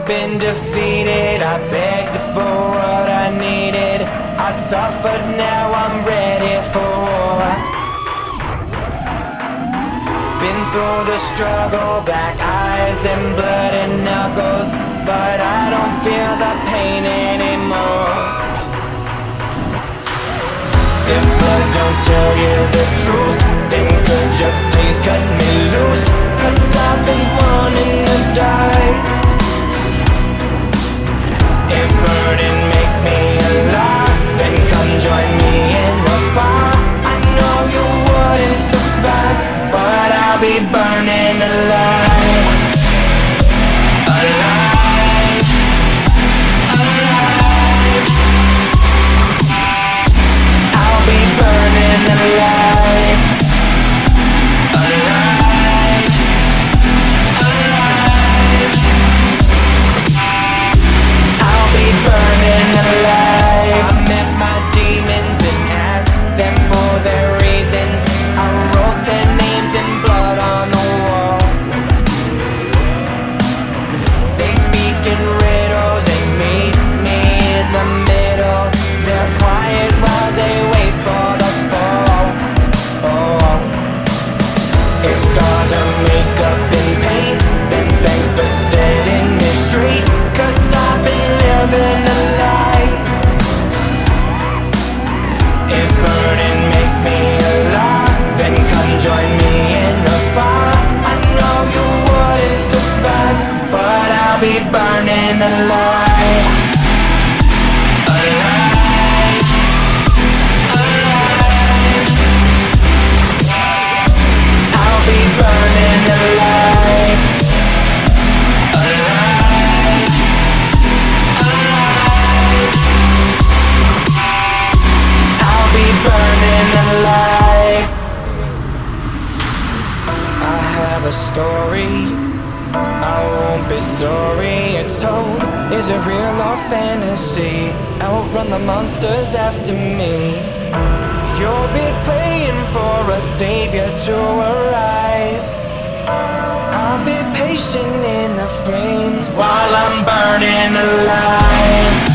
I've been defeated, I begged for what I needed. I suffered, now I'm ready for war. Been through the struggle, black eyes and bloody knuckles, but I don't feel the pain anymore. If blood don't tell you the truth, then could you please cut me loose? 'Cause I've been wanting to die. If burning makes me alive, then come join me in the fire. I know you wouldn't survive, but I'll be burning alive. Alive, alive. I'll be burning alive. Alive, alive. I'll be burning alive. I met my demons and asked them for their reasons. I wrote their names in blood on the wall. They speak in riddles and meet me in the middle. They're quiet while they wait for the fall. Oh. If scars are makeup and paint, then thanks for setting me straight. 'Cause I've been living a lie. If burning makes me alive, then come join me in the fire. I know you wouldn't survive, but I'll be burning alive. Alive, alive. I'll be burning alive. Alive, alive. I'll be burning alive. I have a story, I won't be sorry it's told. Is it real or fantasy? Outrun the monsters after me. You'll be praying for a savior to arrive. I'll be patient in the flames while I'm burning alive.